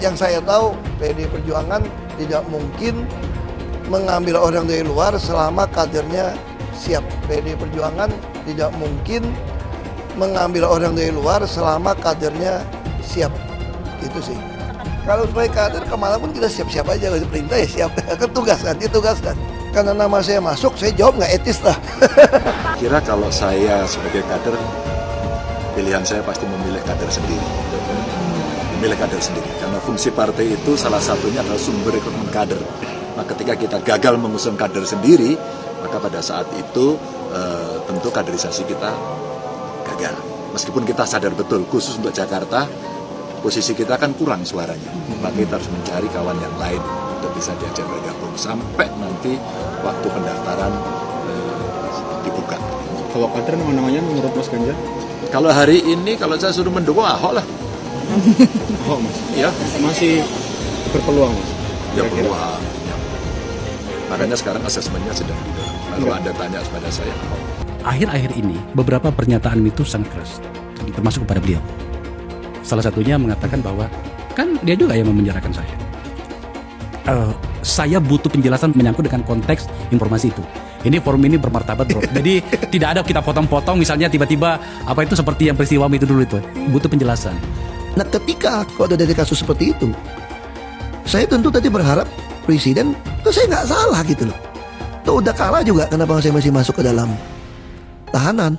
Yang saya tahu, PDI Perjuangan tidak mungkin mengambil orang dari luar selama kadernya siap. PDI Perjuangan tidak mungkin mengambil orang dari luar selama kadernya siap. Itu sih. Kalau sebagai kader kemana pun kita siap-siap aja, kalau perintah ya siap. Kan ditugaskan. Karena nama saya masuk, saya jawab nggak etis lah. Kira kalau saya sebagai kader, pilihan saya pasti memilih kader sendiri. Karena fungsi partai itu salah satunya adalah sumber rekrutmen kader. Nah, ketika kita gagal mengusung kader sendiri, maka pada saat itu tentu kaderisasi kita gagal. Meskipun kita sadar betul, khusus untuk Jakarta, posisi kita kan kurang suaranya. Maka kita harus mencari kawan yang lain untuk bisa diajak bergabung sampai nanti waktu pendaftaran dibuka. Kalau kader namanya menurut Mas Ganjar? Kalau hari ini kalau saya suruh mendukung Ahok lah. Ahok Mas? Ya. Masih berpeluang Mas? Ya peluang. Ya. Makanya sekarang asesmennya sedang di dalam. Kalau Anda tanya kepada saya Ahok. Akhir-akhir ini beberapa pernyataan itu sangat keras, termasuk kepada beliau. Salah satunya mengatakan bahwa kan dia juga yang memenjarakan saya. Saya butuh penjelasan menyangkut dengan konteks informasi itu. Ini forum ini bermartabat bro. Jadi tidak ada kita potong-potong misalnya tiba-tiba apa itu seperti yang peristiwa itu dulu itu. Butuh penjelasan. Nah ketika kalau ada kasus seperti itu, saya tentu tadi berharap presiden, tuh saya nggak salah gitu loh. Tuh udah kalah juga, kenapa saya masih masuk ke dalam tahanan?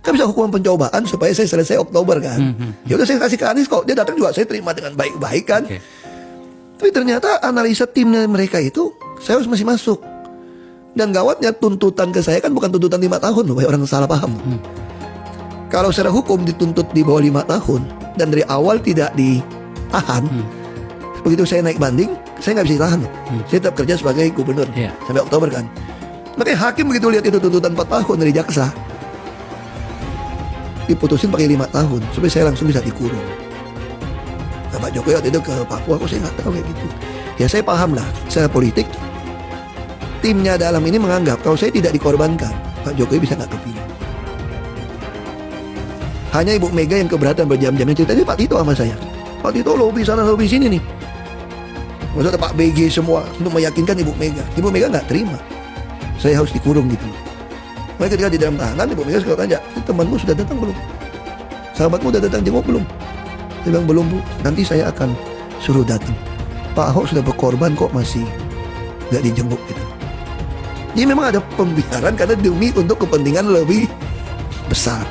Kan bisa hukuman pencobaan supaya saya selesai Oktober kan. Ya udah saya kasih ke Anies kok, dia datang juga saya terima dengan baik-baik kan. Tapi ternyata analisa timnya mereka itu saya masih masuk. Dan gawatnya tuntutan ke saya kan bukan tuntutan 5 tahun loh, banyak orang salah paham. Kalau secara hukum dituntut di bawah 5 tahun dan dari awal tidak ditahan, begitu saya naik banding, saya nggak bisa ditahan. Saya tetap kerja sebagai gubernur sampai Oktober kan. Makanya hakim begitu lihat itu tuntutan 4 tahun dari jaksa, diputusin pakai 5 tahun supaya saya langsung bisa dikurung. Nah, Pak Jokowi waktu itu ke Papua, kok saya nggak tahu kayak gitu. Ya saya paham lah, secara politik timnya dalam ini menganggap kalau saya tidak dikorbankan, Pak Jokowi bisa nggak kepilih. Hanya Ibu Mega yang keberatan berjam-jam. Yang ceritanya Pak Tito sama saya. Pak Tito lobby sana lobby sini nih. Maksudnya Pak BG semua untuk meyakinkan Ibu Mega. Ibu Mega nggak terima. Saya harus dikurung gitu. Makanya ketika di dalam tahanan, Ibu Mega suka tanya, temanmu sudah datang belum? Sahabatmu sudah datang jenguk belum? Saya bilang belum bu, nanti saya akan suruh datang. Pak Ahok sudah berkorban kok masih nggak dijenguk gitu. Jadi memang ada pembiaran karena demi untuk kepentingan lebih besar.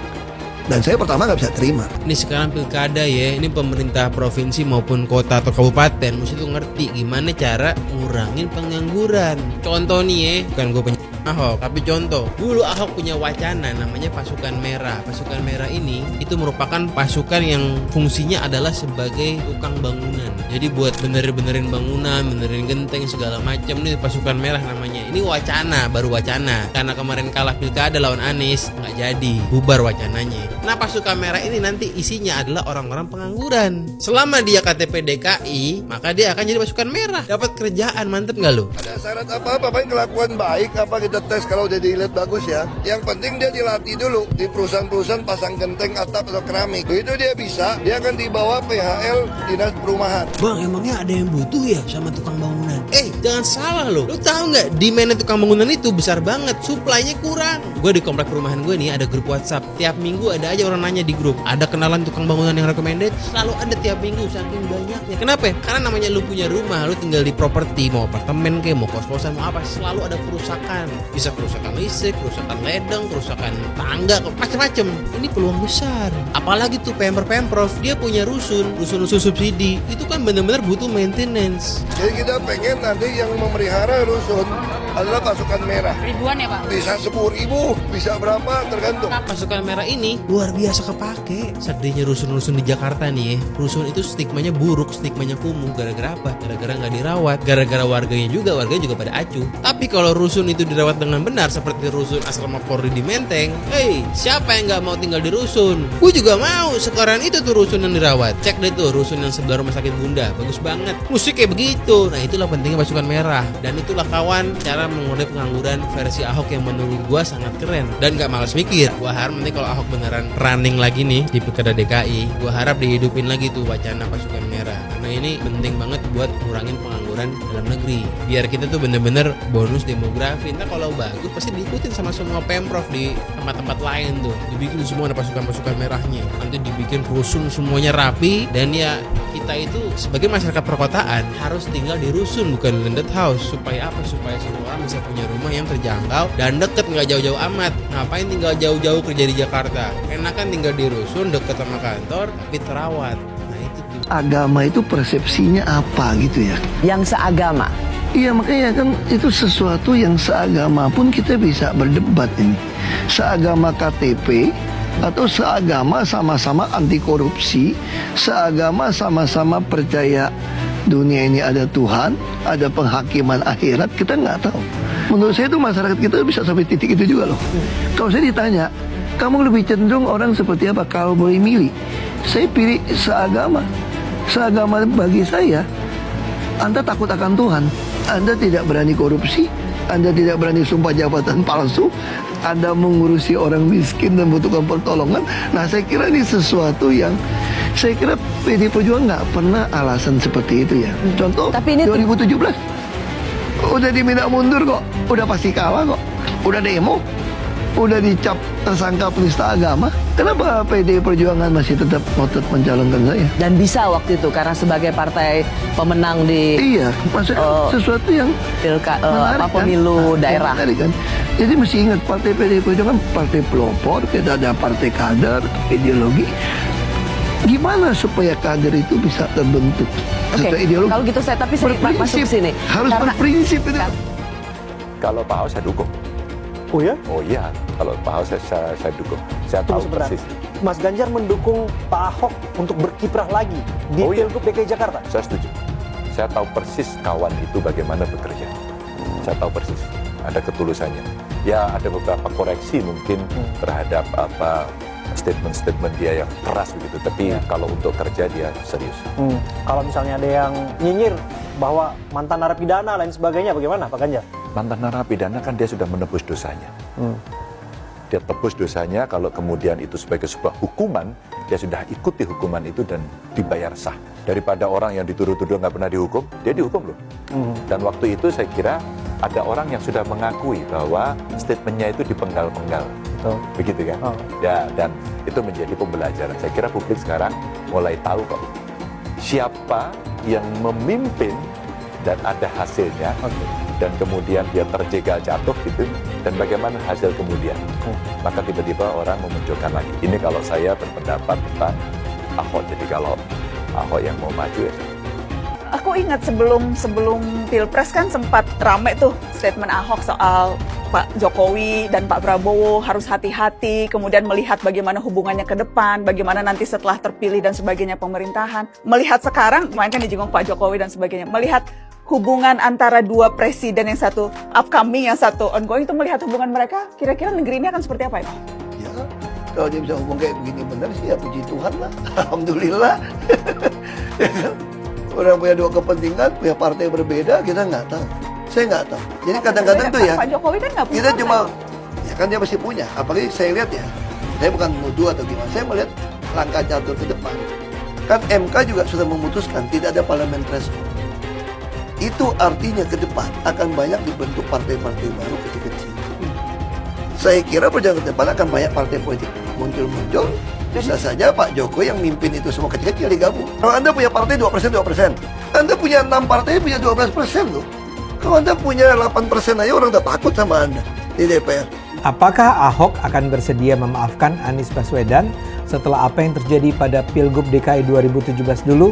Dan saya pertama nggak bisa terima. Ini sekarang pilkada ya, ini pemerintah provinsi maupun kota atau kabupaten mesti tuh ngerti gimana cara ngurangin pengangguran. Contoh nih ya, bukan gue Ahok, tapi contoh, dulu Ahok punya wacana namanya pasukan merah. Pasukan merah ini itu merupakan pasukan yang fungsinya adalah sebagai tukang bangunan. Jadi buat benerin bangunan, benerin genteng segala macam, ini pasukan merah namanya. Ini wacana, baru wacana. Karena kemarin kalah pilkada lawan Anies, nggak jadi, bubar wacananya. Nah pasukan merah ini nanti isinya adalah orang-orang pengangguran. Selama dia KTP DKI, maka dia akan jadi pasukan merah. Dapat kerjaan, mantep nggak lo? Ada syarat apa-apa, paling kelakuan baik, apa kita tes kalau udah dilihat bagus ya. Yang penting dia dilatih dulu di perusahaan-perusahaan pasang genteng, atap atau keramik. Begitu dia bisa, dia akan dibawa PHL Dinas Perumahan. Bang, emangnya ada yang butuh ya sama tukang bangunan? Jangan salah lo. Lo tahu nggak demand tukang bangunan itu besar banget, supply-nya kurang. Gue di komplek perumahan gue nih ada grup WhatsApp. Tiap minggu ada aja orang nanya di grup, ada kenalan tukang bangunan yang recommended? Selalu ada tiap minggu, saking banyaknya. Kenapa? Karena namanya lu punya rumah, lu tinggal di properti, mau apartemen kayak mau kos-kosan mau apa, selalu ada kerusakan. Bisa kerusakan listrik, kerusakan ledeng, kerusakan tangga, macam-macam. Ini peluang besar. Apalagi tuh Pemprov, dia punya rusun subsidi. Itu kan benar-benar butuh maintenance. Jadi kita pengen nanti yang memelihara rusun adalah pasukan merah. Ribuan ya Pak? Bisa 10.000, bisa berapa tergantung. Pasukan merah ini luar biasa kepake. Sedihnya rusun-rusun di Jakarta nih ya. Rusun itu stigmanya buruk, stigmanya kumuh. Gara-gara apa? Gara-gara nggak dirawat. Gara-gara warganya juga pada acuh. Tapi kalau rusun itu dirawat dengan benar seperti rusun asrama Polri di Menteng, siapa yang nggak mau tinggal di rusun? Gue juga mau. Sekarang itu tuh rusun yang dirawat. Cek deh tuh rusun yang sebelah rumah sakit Bunda, bagus banget. Musik kayak begitu. Nah itulah pentingnya pasukan merah. Dan itulah kawan cara mengurangi pengangguran versi Ahok yang menurut gue sangat keren dan gak malas mikir. Gue harap nanti kalau Ahok beneran running lagi nih di pilkada DKI, gue harap dihidupin lagi tuh wacana pasukan merah. Karena ini penting banget buat ngurangin pengangguran dalam negeri. Biar kita tuh bener-bener bonus demografi. Ntar kalau bagus pasti diikutin sama semua pemprov di tempat-tempat lain tuh. Dibikin semua ada pasukan-pasukan merahnya. Nanti dibikin rusun semuanya rapi. Dan ya kita itu sebagai masyarakat perkotaan harus tinggal di rusun bukan landed house. Supaya apa? Supaya semua orang bisa punya rumah yang terjangkau dan deket, nggak jauh-jauh amat. Ngapain tinggal jauh-jauh kerja di Jakarta? Enakan tinggal di rusun deket sama kantor tapi terawat. Nah itu tuh. Agama itu persepsinya apa gitu ya. Yang seagama. Iya makanya kan itu sesuatu yang seagama pun kita bisa berdebat ini. Seagama KTP atau seagama sama-sama anti korupsi, seagama sama-sama percaya dunia ini ada Tuhan, ada penghakiman akhirat, kita nggak tahu. Menurut saya itu masyarakat kita bisa sampai titik itu juga loh. Kalau saya ditanya, kamu lebih cenderung orang seperti apa kalau boleh milih? Saya pilih seagama. Seagama bagi saya, Anda takut akan Tuhan, Anda tidak berani korupsi, Anda tidak berani sumpah jabatan palsu, Anda mengurusi orang miskin dan membutuhkan pertolongan. Nah saya kira ini sesuatu yang saya kira PD Perjuangan nggak pernah alasan seperti itu ya. Contoh Tapi ini 2017 udah diminta mundur kok, udah pasti kalah kok, udah demo, udah dicap tersangka penista agama. Kenapa PD Perjuangan masih tetap ngotot mencalonkan saya? Dan bisa waktu itu karena sebagai partai pemenang di Iya, maksudnya sesuatu yang menarik pemilu kan? daerah. Menarik kan? Jadi mesti ingat partai PD Perjuangan partai pelopor, kita ada partai kader, ideologi. Gimana supaya kader itu bisa terbentuk Oke, sesuai ideologi? kalau gitu saya masuk ke sini. Harus Karena- berprinsip itu. Kalau Pak Ahok saya dukung. Oh ya? Oh iya, kalau Pak Ahok saya dukung. Saya Tunggu tahu sebentar. persis. Mas Ganjar mendukung Pak Ahok untuk berkiprah lagi di Oh iya. Pilgub DKI Jakarta. Saya setuju. Saya tahu persis kawan itu bagaimana bekerja. Saya tahu persis. Ada ketulusannya. Ya ada beberapa koreksi mungkin terhadap statement-statement dia yang keras begitu. Tapi kalau untuk kerja dia serius. Kalau misalnya ada yang nyinyir bahwa mantan narapidana lain sebagainya, bagaimana Pak Ganjar? Mantan narapidana kan dia sudah menebus dosanya. Dia tebus dosanya, kalau kemudian itu sebagai sebuah hukuman, dia sudah ikuti hukuman itu dan dibayar sah. Daripada orang yang dituduh-tuduh nggak pernah dihukum, dia dihukum loh. Dan waktu itu saya kira ada orang yang sudah mengakui bahwa statementnya itu dipenggal-penggal. Betul. Begitu kan? Ya, dan itu menjadi pembelajaran. Saya kira publik sekarang mulai tahu kok siapa yang memimpin dan ada hasilnya. Dan kemudian dia terjegal jatuh gitu, dan bagaimana hasil kemudian. Maka tiba-tiba orang memunculkan lagi. Ini kalau saya berpendapat tentang Ahok. Jadi kalau Ahok yang mau maju ya. Aku ingat sebelum Pilpres kan sempat rame tuh statement Ahok soal Pak Jokowi dan Pak Prabowo harus hati-hati, kemudian melihat bagaimana hubungannya ke depan, bagaimana nanti setelah terpilih dan sebagainya pemerintahan. Melihat sekarang, kemarin kan dijenguk Pak Jokowi dan sebagainya, melihat hubungan antara dua presiden, yang satu upcoming, yang satu ongoing, itu melihat hubungan mereka, kira-kira negeri ini akan seperti apa ya? Ya, kalau dia bisa ngomong kayak begini benar sih ya puji Tuhan lah. Alhamdulillah. Ya kan? Orang punya dua kepentingan, punya partai berbeda, kita nggak tahu. Saya nggak tahu. Jadi kadang-kadang tuh ya, Pak Jokowi kan nggak punya kita partai. cuma, ya kan dia masih punya. Apalagi saya lihat ya, saya bukan menuduh atau gimana, saya melihat langkah catur ke depan. Kan MK juga sudah memutuskan tidak ada parliamentary threshold. Itu artinya ke depan akan banyak dibentuk partai-partai baru kecil-kecil. Saya kira perjalanan ke depan akan banyak partai politik muncul-muncul. Bisa saja Pak Jokowi yang mimpin itu semua kecil-kecil digabung. Kalau Anda punya partai 2%, 2%. Anda punya 6 partai, punya 12% loh. Kalau Anda punya 8% aja orang udah takut sama Anda di DPR. Apakah Ahok akan bersedia memaafkan Anies Baswedan setelah apa yang terjadi pada Pilgub DKI 2017 dulu?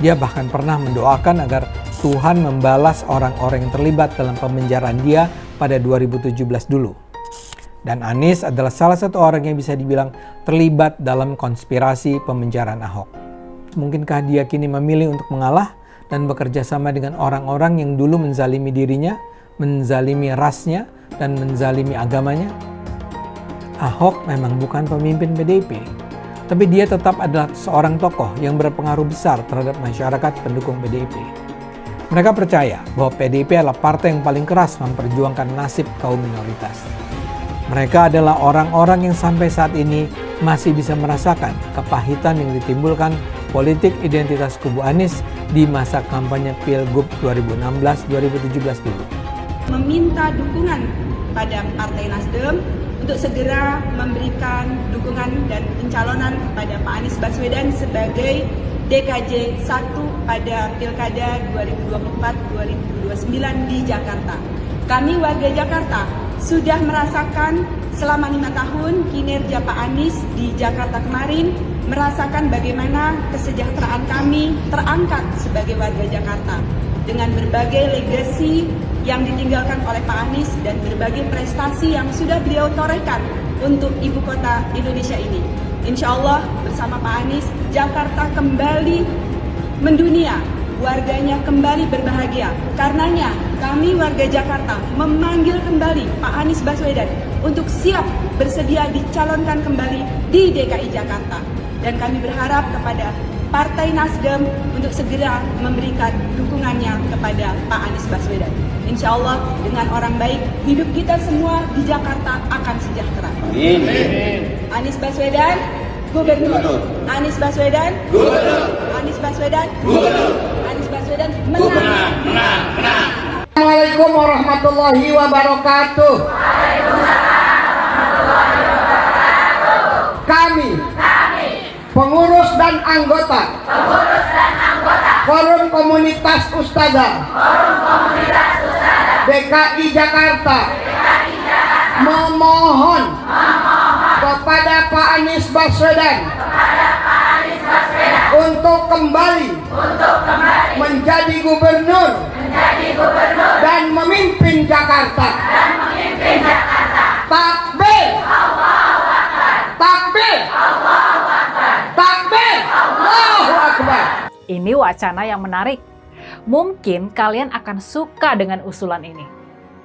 Dia bahkan pernah mendoakan agar Tuhan membalas orang-orang yang terlibat dalam pemenjaraan dia pada 2017 dulu. Dan Anies adalah salah satu orang yang bisa dibilang terlibat dalam konspirasi pemenjaraan Ahok. Mungkinkah dia kini memilih untuk mengalah dan bekerja sama dengan orang-orang yang dulu menzalimi dirinya, menzalimi rasnya, dan menzalimi agamanya? Ahok memang bukan pemimpin PDIP, tapi dia tetap adalah seorang tokoh yang berpengaruh besar terhadap masyarakat pendukung PDIP. Mereka percaya bahwa PDIP adalah partai yang paling keras memperjuangkan nasib kaum minoritas. Mereka adalah orang-orang yang sampai saat ini masih bisa merasakan kepahitan yang ditimbulkan politik identitas kubu Anies di masa kampanye Pilgub 2016-2017 dulu. Meminta dukungan pada Partai Nasdem untuk segera memberikan dukungan dan pencalonan kepada Pak Anies Baswedan sebagai DKJ 1 pada Pilkada 2024-2029 di Jakarta. Kami warga Jakarta sudah merasakan selama 5 tahun kinerja Pak Anies di Jakarta kemarin, merasakan bagaimana kesejahteraan kami terangkat sebagai warga Jakarta dengan berbagai legasi yang ditinggalkan oleh Pak Anies dan berbagai prestasi yang sudah beliau torehkan untuk ibu kota Indonesia ini. Insya Allah bersama Pak Anies, Jakarta kembali mendunia, warganya kembali berbahagia. Karenanya kami warga Jakarta memanggil kembali Pak Anies Baswedan untuk siap bersedia dicalonkan kembali di DKI Jakarta. Dan kami berharap kepada Partai Nasdem untuk segera memberikan dukungannya kepada Pak Anies Baswedan. Insya Allah dengan orang baik, hidup kita semua di Jakarta akan sejahtera. Amin. Anies Baswedan, Gubernur. Anies Baswedan, Gubernur. Anies Baswedan, Gubernur. Anies Baswedan, menang. Assalamualaikum warahmatullahi wabarakatuh. Kami pengurus dan anggota Forum Komunitas Ustadzah DKI Jakarta memohon kepada Pak Anies Baswedan untuk kembali menjadi gubernur dan memimpin Jakarta. Takbir! Takbir! Takbir! Allahu Akbar! Ini wacana yang menarik. Mungkin kalian akan suka dengan usulan ini.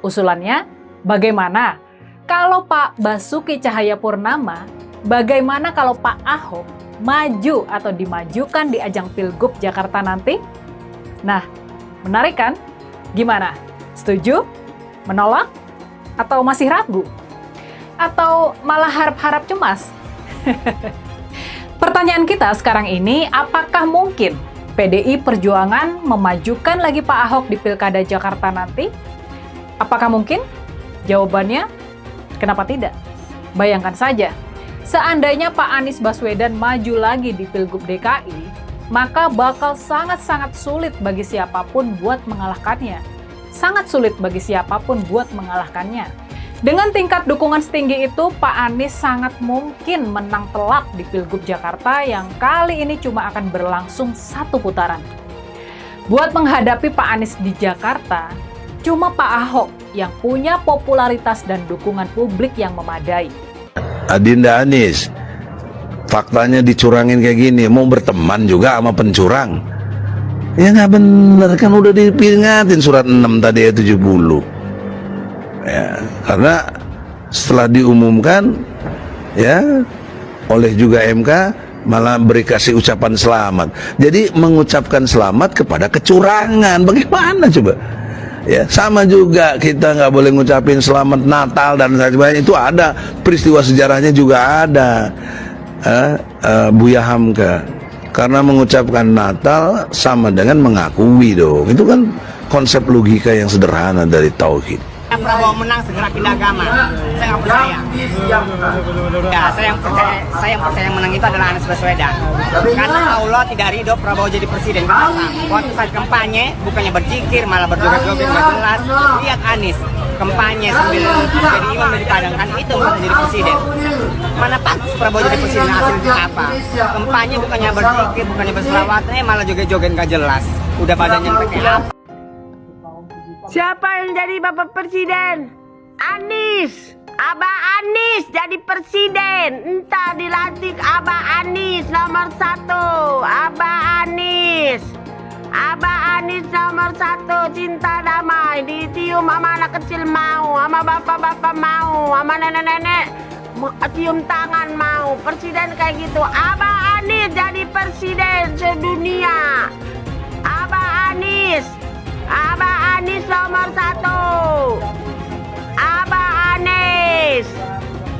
Usulannya, bagaimana kalau Pak Basuki Cahayapurnama, bagaimana kalau Pak Ahok maju atau dimajukan di ajang Pilgub Jakarta nanti? Nah, menarik kan? Gimana? Setuju? Menolak? Atau masih ragu? Atau malah harap-harap cemas? Pertanyaan kita sekarang ini, apakah mungkin PDI Perjuangan memajukan lagi Pak Ahok di Pilkada Jakarta nanti? Apakah mungkin? Jawabannya, kenapa tidak? Bayangkan saja, seandainya Pak Anies Baswedan maju lagi di Pilgub DKI, maka bakal sangat-sangat sulit bagi siapapun buat mengalahkannya. Sangat sulit bagi siapapun buat mengalahkannya. Dengan tingkat dukungan setinggi itu, Pak Anies sangat mungkin menang telak di Pilgub Jakarta yang kali ini cuma akan berlangsung 1 putaran. Buat menghadapi Pak Anies di Jakarta, cuma Pak Ahok yang punya popularitas dan dukungan publik yang memadai. Adinda Anies, faktanya dicurangin kayak gini, mau berteman juga sama pencurang. Ya nggak bener, kan udah diperingatin surat 6 tadi ya 70. Ya, karena setelah diumumkan ya oleh juga MK malah beri kasih ucapan selamat. Jadi mengucapkan selamat kepada kecurangan, bagaimana coba? Ya sama juga kita nggak boleh ngucapin selamat Natal dan sebagainya, itu ada peristiwa sejarahnya juga ada. Buya Hamka, karena mengucapkan Natal sama dengan mengakui dong, itu kan konsep logika yang sederhana dari tauhid. Prabowo menang segera pindah agama. Saya nggak percaya. Ya, saya yang percaya menang itu adalah Anies Baswedan. Karena Allah tidak ridho Prabowo jadi presiden. Waktu saat kampanye bukannya berzikir malah berjoget-joget nggak jelas. Lihat Anies kampanye sambil jadi imam di Padang, kan itu mau jadi presiden. Mana pantas Prabowo jadi presiden, hasilnya apa? Kampanye bukannya berzikir, bukannya berselawat, malah joget-joget nggak jelas. Udah badannya pakai apa? Siapa yang jadi Bapak Presiden? Anies. Abah Anies jadi presiden. Entah dilantik Abah Anies nomor 1. Abah Anies. Abah Anies nomor 1. Cinta damai. Ditium sama anak kecil mau. Sama bapak-bapak mau. Sama nenek-nenek cium tangan mau. Presiden kayak gitu. Abah Anies jadi presiden sedunia. Abah Anies. Abah Anies nomor 1. Abah Anies.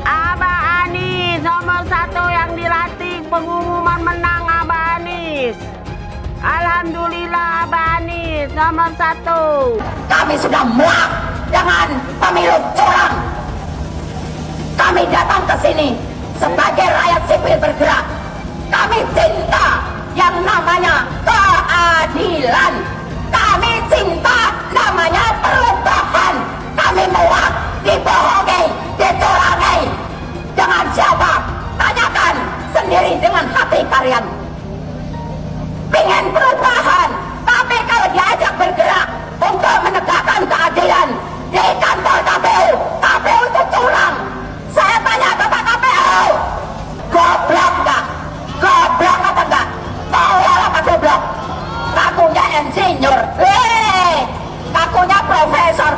Abah Anies nomor 1 yang dilantik, pengumuman menang Abah Anies. Alhamdulillah Abah Anies nomor 1. Kami sudah muak dengan pemilu curang. Kami datang ke sini sebagai rakyat sipil bergerak. Kami cinta yang namanya keadilan. Kami cinta namanya perubahan. Kami muak dibohongi, dicurangi. Dengan siapa? Tanyakan sendiri dengan hati kalian. Pengen perubahan, tapi kalau diajak bergerak untuk menegakkan keadilan di kantor KPU, KPU itu curang. Saya tanya kepada KPU, goblok nggak? Goblok apa enggak? Tolol apa goblok? Kakunya insinyur, kakunya profesor,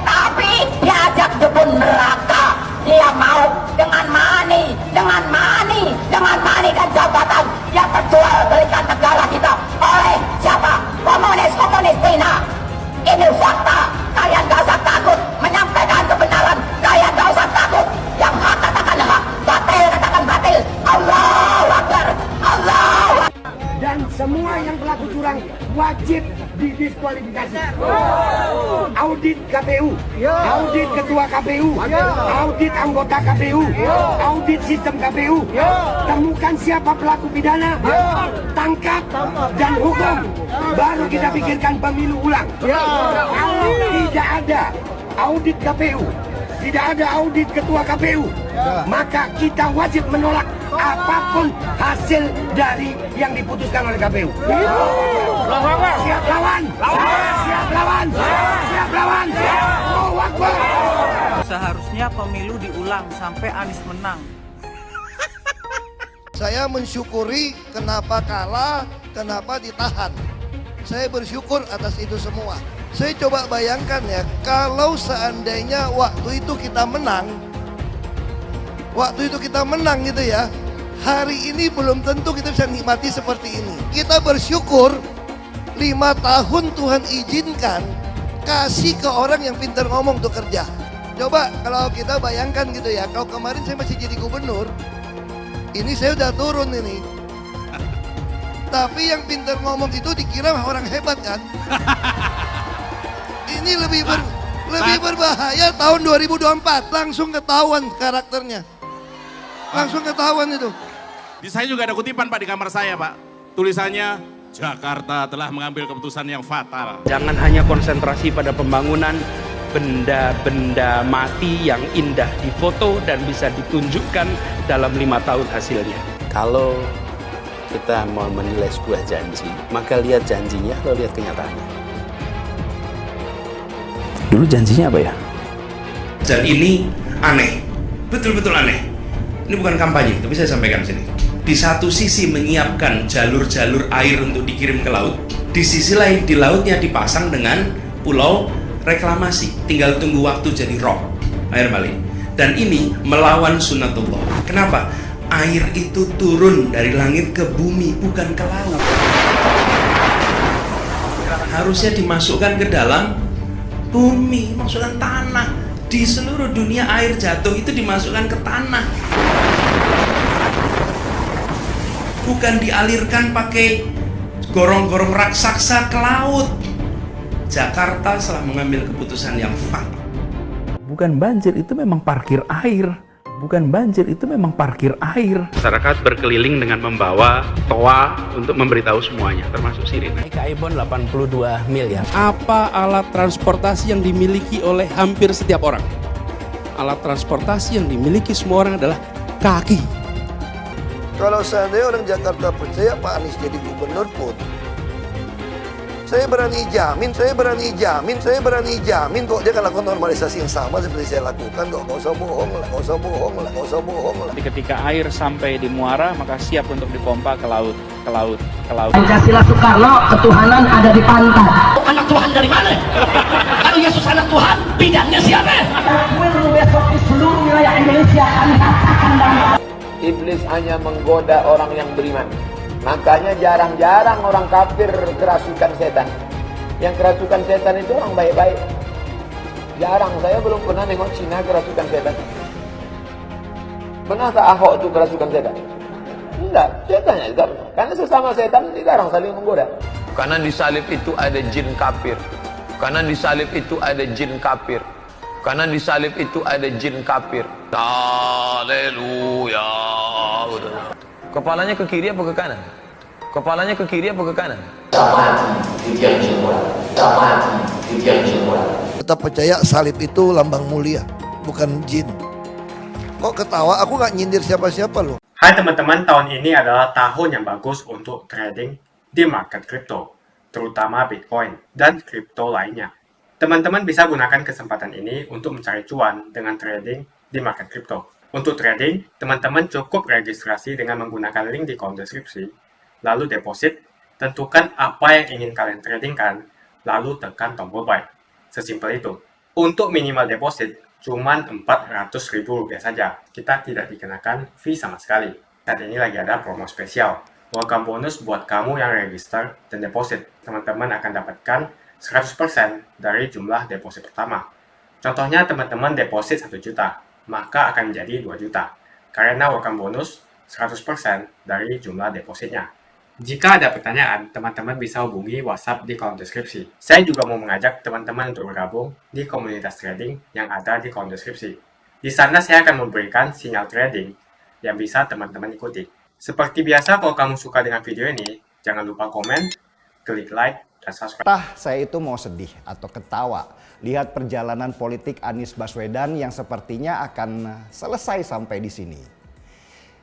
tapi diajak jebun neraka. Dia mau dengan money dan jabatan yang terjual belikan negara kita oleh siapa? Komunis Cina. Ini fakta. Kalian gak usah takut menyampaikan kebenaran. Kalian gak usah takut. Yang hak katakan hak, batil katakan batil. Allahu Akbar, Allahu Akbar. Dan semua yang pelaku curang wajib didiskualifikasi. Audit KPU, audit ketua KPU, audit anggota KPU, audit sistem KPU. Temukan siapa pelaku pidana, tangkap dan hukum. Baru kita pikirkan pemilu ulang. Kalau tidak ada audit KPU, tidak ada audit ketua KPU, maka kita wajib menolak apapun hasil dari yang diputuskan oleh KPU. Siap lawan, siap lawan, siap lawan. Allahu Akbar. Seharusnya pemilu diulang sampai Anies menang. Saya mensyukuri kenapa kalah, kenapa ditahan. Saya bersyukur atas itu semua. Saya coba bayangkan ya, kalau seandainya waktu itu kita menang gitu ya, hari ini belum tentu kita bisa nikmati seperti ini. Kita bersyukur 5 tahun Tuhan izinkan kasih ke orang yang pintar ngomong untuk kerja. Coba kalau kita bayangkan gitu ya, kalau kemarin saya masih jadi gubernur, ini saya udah turun ini. Tapi yang pintar ngomong itu dikira orang hebat kan? Ini lebih berbahaya tahun 2024, langsung ketahuan karakternya. Langsung ketahuan itu. Di saya juga ada kutipan Pak di kamar saya Pak. Tulisannya, Jakarta telah mengambil keputusan yang fatal. Jangan hanya konsentrasi pada pembangunan benda-benda mati yang indah difoto dan bisa ditunjukkan dalam 5 tahun hasilnya. Kalau kita mau menilai sebuah janji, maka lihat janjinya, lalu lihat kenyataannya. Dulu janjinya apa ya? Dan ini aneh, betul-betul aneh. Ini bukan kampanye, tapi saya sampaikan di sini. Di satu sisi menyiapkan jalur-jalur air untuk dikirim ke laut, di sisi lain di lautnya dipasang dengan pulau reklamasi, tinggal tunggu waktu jadi rob, air malih. Dan ini melawan sunnatullah. Kenapa? Air itu turun dari langit ke bumi, bukan ke laut. Harusnya dimasukkan ke dalam bumi, masukkan tanah. Di seluruh dunia air jatuh itu dimasukkan ke tanah, bukan dialirkan pakai gorong-gorong raksasa ke laut. Jakarta telah mengambil keputusan yang fatal. Bukan banjir, itu memang parkir air. Bukan banjir, itu memang parkir air. Masyarakat berkeliling dengan membawa toa untuk memberitahu semuanya, termasuk sirine. Naik iPhone 82 miliar. Apa alat transportasi yang dimiliki oleh hampir setiap orang? Alat transportasi yang dimiliki semua orang adalah kaki. Kalau seandainya orang Jakarta percaya Pak Anies jadi gubernur pun, saya berani jamin kok dia akan lakukan normalisasi yang sama seperti saya lakukan kok. Gak usah bohong lah. Ketika air sampai di muara, maka siap untuk dipompa ke laut. Pancasila Soekarno, ketuhanan ada di pantai. Anak Tuhan dari mana? Kalau Yesus anak Tuhan, bidangnya siapa? Besok di seluruh wilayah Indonesia kami katakan dan Iblis hanya menggoda orang yang beriman. Makanya jarang-jarang orang kafir kerasukan setan. Yang kerasukan setan itu orang baik-baik. Jarang, saya belum pernah nengok Cina kerasukan setan. Pernah tak Ahok itu kerasukan setan? Enggak, setannya juga benar. Karena sesama setan dilarang saling menggoda. Karena di salib itu ada jin kafir. Karena di salib itu ada jin kafir. Karena di salib itu ada jin kafir. Haleluya. Kepalanya ke kiri apa ke kanan? Kepalanya ke kiri apa ke kanan? Tetap percaya salib itu lambang mulia, bukan jin. Kok ketawa? Aku nggak nyindir siapa-siapa loh. Hai teman-teman, tahun ini adalah tahun yang bagus untuk trading di market kripto, terutama Bitcoin dan kripto lainnya. Teman-teman bisa gunakan kesempatan ini untuk mencari cuan dengan trading di market kripto. Untuk trading, teman-teman cukup registrasi dengan menggunakan link di kolom deskripsi, lalu deposit, tentukan apa yang ingin kalian tradingkan, lalu tekan tombol buy. Sesimpel itu. Untuk minimal deposit, cuma Rp400.000 saja. Kita tidak dikenakan fee sama sekali. Saat ini lagi ada promo spesial. Welcome bonus buat kamu yang register dan deposit. Teman-teman akan dapatkan 100% dari jumlah deposit pertama. Contohnya teman-teman deposit 1 juta, maka akan menjadi 2 juta. Karena welcome bonus 100% dari jumlah depositnya. Jika ada pertanyaan, teman-teman bisa hubungi WhatsApp di kolom deskripsi. Saya juga mau mengajak teman-teman untuk bergabung di komunitas trading yang ada di kolom deskripsi. Di sana saya akan memberikan sinyal trading yang bisa teman-teman ikuti. Seperti biasa, kalau kamu suka dengan video ini, jangan lupa komen, klik like, dan subscribe. Saya itu mau sedih atau ketawa lihat perjalanan politik Anies Baswedan yang sepertinya akan selesai sampai di sini.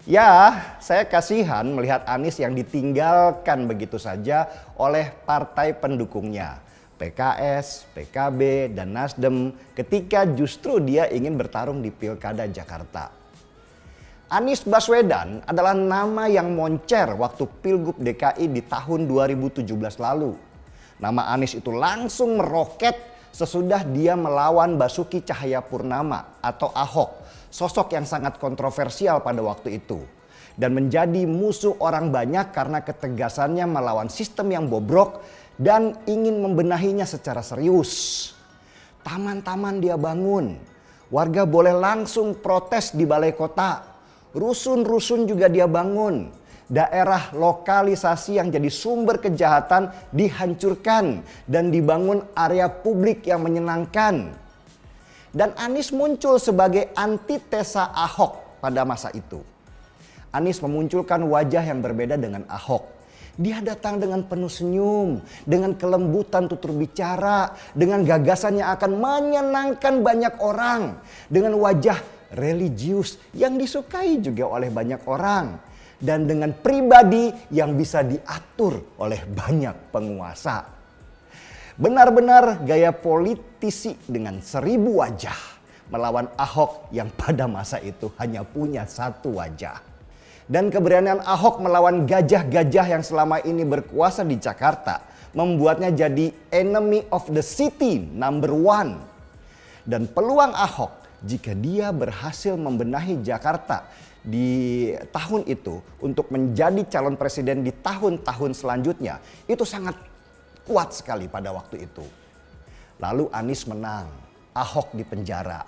Ya, saya kasihan melihat Anies yang ditinggalkan begitu saja oleh partai pendukungnya, PKS, PKB, dan Nasdem ketika justru dia ingin bertarung di Pilkada Jakarta. Anies Baswedan adalah nama yang moncer waktu Pilgub DKI di tahun 2017 lalu. Nama Anies itu langsung meroket sesudah dia melawan Basuki Cahayapurnama atau Ahok, sosok yang sangat kontroversial pada waktu itu. Dan menjadi musuh orang banyak karena ketegasannya melawan sistem yang bobrok dan ingin membenahinya secara serius. Taman-taman dia bangun, warga boleh langsung protes di balai kota. Rusun-rusun juga dia bangun. Daerah lokalisasi yang jadi sumber kejahatan dihancurkan dan dibangun area publik yang menyenangkan. Dan Anies muncul sebagai antitesa Ahok pada masa itu. Anies memunculkan wajah yang berbeda dengan Ahok. Dia datang dengan penuh senyum, dengan kelembutan tutur bicara, dengan gagasan yang akan menyenangkan banyak orang, dengan wajah religius yang disukai juga oleh banyak orang, dan dengan pribadi yang bisa diatur oleh banyak penguasa. Benar-benar gaya politisi dengan 1000 wajah melawan Ahok yang pada masa itu hanya punya 1 wajah. Dan keberanian Ahok melawan gajah-gajah yang selama ini berkuasa di Jakarta membuatnya jadi enemy of the city number 1. Dan peluang Ahok jika dia berhasil membenahi Jakarta di tahun itu untuk menjadi calon presiden di tahun-tahun selanjutnya itu sangat kuat sekali pada waktu itu. Lalu Anies menang, Ahok dipenjara.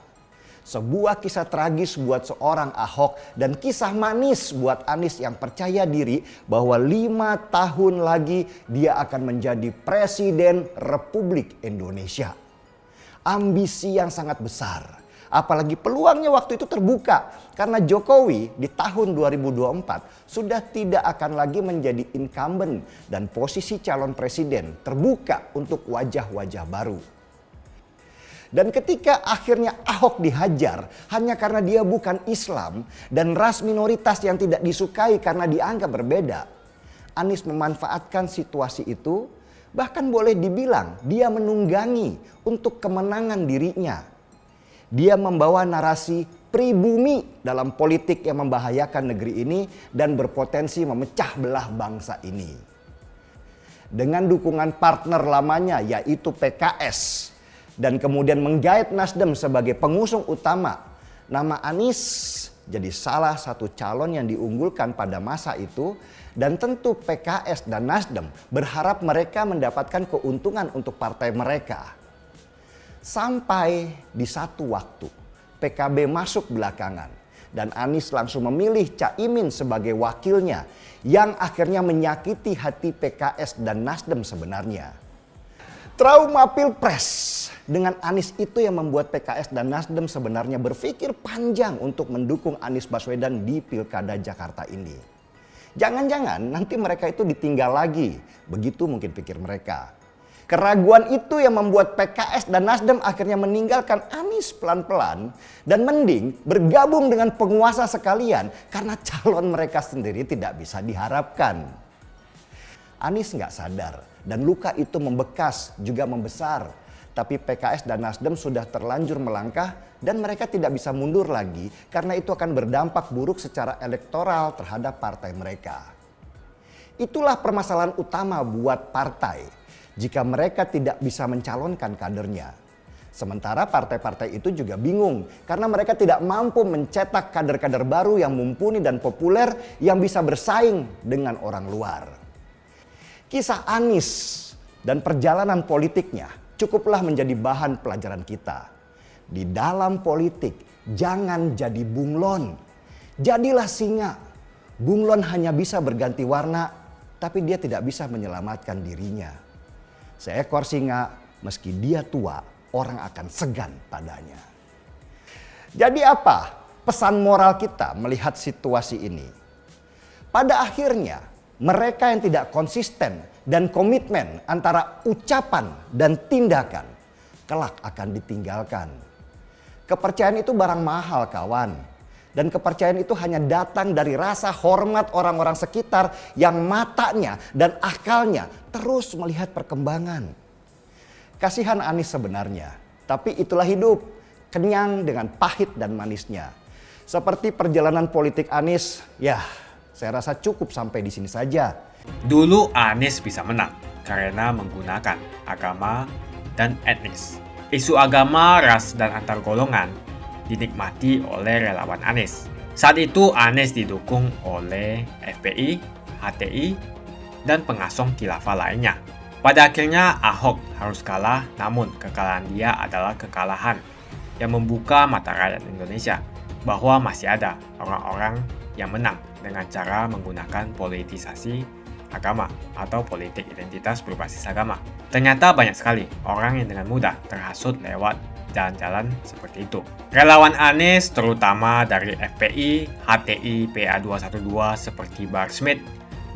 Sebuah kisah tragis buat seorang Ahok dan kisah manis buat Anies yang percaya diri bahwa 5 tahun lagi dia akan menjadi Presiden Republik Indonesia. Ambisi yang sangat besar. Apalagi peluangnya waktu itu terbuka karena Jokowi di tahun 2024 sudah tidak akan lagi menjadi incumbent dan posisi calon presiden terbuka untuk wajah-wajah baru. Dan ketika akhirnya Ahok dihajar hanya karena dia bukan Islam dan ras minoritas yang tidak disukai karena dianggap berbeda, Anies memanfaatkan situasi itu, bahkan boleh dibilang dia menunggangi untuk kemenangan dirinya. Dia membawa narasi pribumi dalam politik yang membahayakan negeri ini dan berpotensi memecah belah bangsa ini. Dengan dukungan partner lamanya yaitu PKS dan kemudian menggait Nasdem sebagai pengusung utama, nama Anies jadi salah satu calon yang diunggulkan pada masa itu, dan tentu PKS dan Nasdem berharap mereka mendapatkan keuntungan untuk partai mereka. Sampai di satu waktu PKB masuk belakangan dan Anies langsung memilih Caimin sebagai wakilnya yang akhirnya menyakiti hati PKS dan Nasdem sebenarnya. Trauma Pilpres dengan Anies itu yang membuat PKS dan Nasdem sebenarnya berpikir panjang untuk mendukung Anies Baswedan di Pilkada Jakarta ini. Jangan-jangan nanti mereka itu ditinggal lagi, begitu mungkin pikir mereka. Keraguan itu yang membuat PKS dan Nasdem akhirnya meninggalkan Anies pelan-pelan dan mending bergabung dengan penguasa sekalian karena calon mereka sendiri tidak bisa diharapkan. Anies nggak sadar dan luka itu membekas juga membesar. Tapi PKS dan Nasdem sudah terlanjur melangkah dan mereka tidak bisa mundur lagi karena itu akan berdampak buruk secara elektoral terhadap partai mereka. Itulah permasalahan utama buat partai jika mereka tidak bisa mencalonkan kadernya. Sementara partai-partai itu juga bingung karena mereka tidak mampu mencetak kader-kader baru yang mumpuni dan populer yang bisa bersaing dengan orang luar. Kisah Anies dan perjalanan politiknya cukuplah menjadi bahan pelajaran kita. Di dalam politik, jangan jadi bunglon. Jadilah singa. Bunglon hanya bisa berganti warna, tapi dia tidak bisa menyelamatkan dirinya. Seekor singa, meski dia tua, orang akan segan padanya. Jadi apa pesan moral kita melihat situasi ini? Pada akhirnya, mereka yang tidak konsisten dan komitmen antara ucapan dan tindakan kelak akan ditinggalkan. Kepercayaan itu barang mahal, kawan. Dan kepercayaan itu hanya datang dari rasa hormat orang-orang sekitar yang matanya dan akalnya terus melihat perkembangan. Kasihan Anies sebenarnya, tapi itulah hidup, kenyang dengan pahit dan manisnya. Seperti perjalanan politik Anies, ya saya rasa cukup sampai di sini saja. Dulu Anies bisa menang karena menggunakan agama dan etnis. Isu agama, ras, dan antar golongan dinikmati oleh relawan Anies. Saat itu Anies didukung oleh FPI, HTI, dan pengasong khilafah lainnya. Pada akhirnya Ahok harus kalah, namun kekalahan dia adalah kekalahan yang membuka mata rakyat Indonesia bahwa masih ada orang-orang yang menang dengan cara menggunakan politisasi agama atau politik identitas berbasis agama. Ternyata banyak sekali orang yang dengan mudah terhasut lewat jalan-jalan seperti itu. Relawan Anies terutama dari FPI, HTI, PA212 seperti Bahar Smith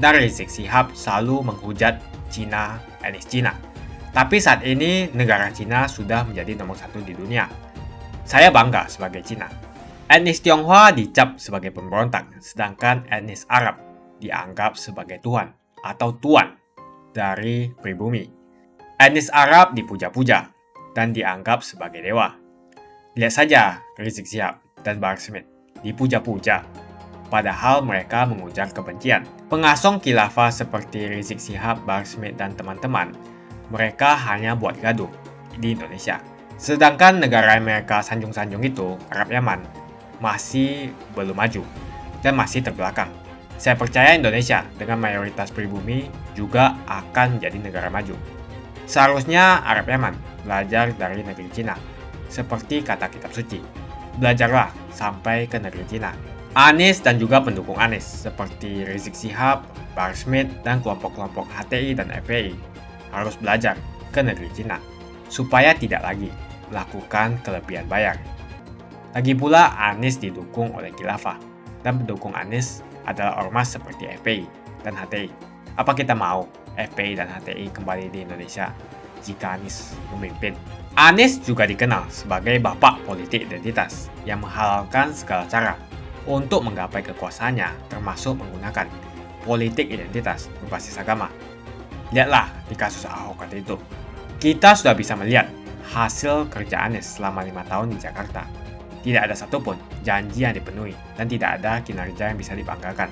dan Rizik Syihab selalu menghujat Cina, etnis Cina. Tapi saat ini negara Cina sudah menjadi nomor 1 di dunia. Saya bangga sebagai Cina. Etnis Tionghoa dicap sebagai pemberontak, sedangkan etnis Arab dianggap sebagai Tuhan atau tuan dari pribumi. Etnis Arab dipuja-puja dan dianggap sebagai dewa. Lihat saja Rizik Syihab dan Bahar Smith dipuja-puja, padahal mereka mengujar kebencian. Pengasong khilafah seperti Rizik Syihab, Bahar Smith, dan teman-teman, mereka hanya buat gaduh di Indonesia. Sedangkan negara yang mereka sanjung-sanjung itu, Arab Yaman, masih belum maju dan masih terbelakang. Saya percaya Indonesia dengan mayoritas pribumi juga akan menjadi negara maju. Seharusnya Arab Yaman belajar dari negeri Cina. Seperti kata kitab suci, belajarlah sampai ke negeri Cina. Anies dan juga pendukung Anies seperti Rizik Syihab, Bahar Smith, dan kelompok-kelompok HTI dan FPI harus belajar ke negeri Cina supaya tidak lagi melakukan kelebihan bayar. Lagi pula Anies didukung oleh khilafah dan pendukung Anies adalah ormas seperti FPI dan HTI. Apa kita mau FPI dan HTI kembali di Indonesia jika Anies memimpin? Anies juga dikenal sebagai bapak politik identitas yang menghalalkan segala cara untuk menggapai kekuasaannya, termasuk menggunakan politik identitas berbasis agama. Lihatlah di kasus Ahok kali itu. Kita sudah bisa melihat hasil kerja Anies selama 5 tahun di Jakarta. Tidak ada satupun janji yang dipenuhi dan tidak ada kinerja yang bisa dibanggakan.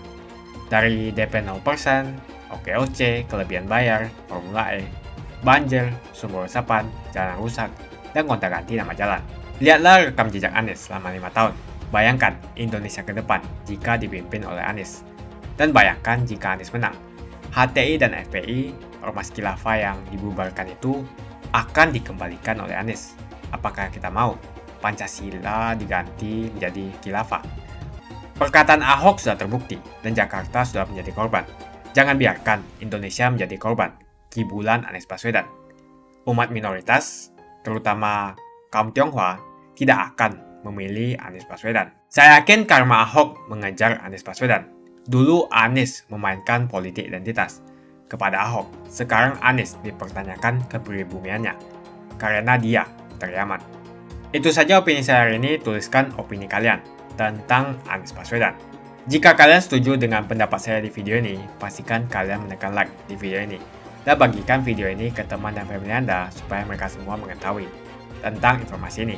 Dari DP 0%, OKOC, kelebihan bayar, Formula E, banjir, sumber resapan, jalan rusak, dan gonta-ganti nama jalan. Lihatlah rekam jejak Anies selama 5 tahun. Bayangkan Indonesia ke depan jika dipimpin oleh Anies. Dan bayangkan jika Anies menang. HTI dan FPI, ormas khilafah yang dibubarkan itu, akan dikembalikan oleh Anies. Apakah kita mau Pancasila diganti menjadi khilafah? Perkataan Ahok sudah terbukti dan Jakarta sudah menjadi korban. Jangan biarkan Indonesia menjadi korban kibulan Anies Baswedan. Umat minoritas, terutama kaum Tionghoa, tidak akan memilih Anies Baswedan. Saya yakin karma Ahok mengejar Anies Baswedan. Dulu Anies memainkan politik identitas kepada Ahok. Sekarang Anies dipertanyakan kepribumiannya karena dia teriaman. Itu saja opini saya hari ini. Tuliskan opini kalian tentang Anies Baswedan. Jika kalian setuju dengan pendapat saya di video ini, pastikan kalian menekan like di video ini dan bagikan video ini ke teman dan family Anda supaya mereka semua mengetahui tentang informasi ini.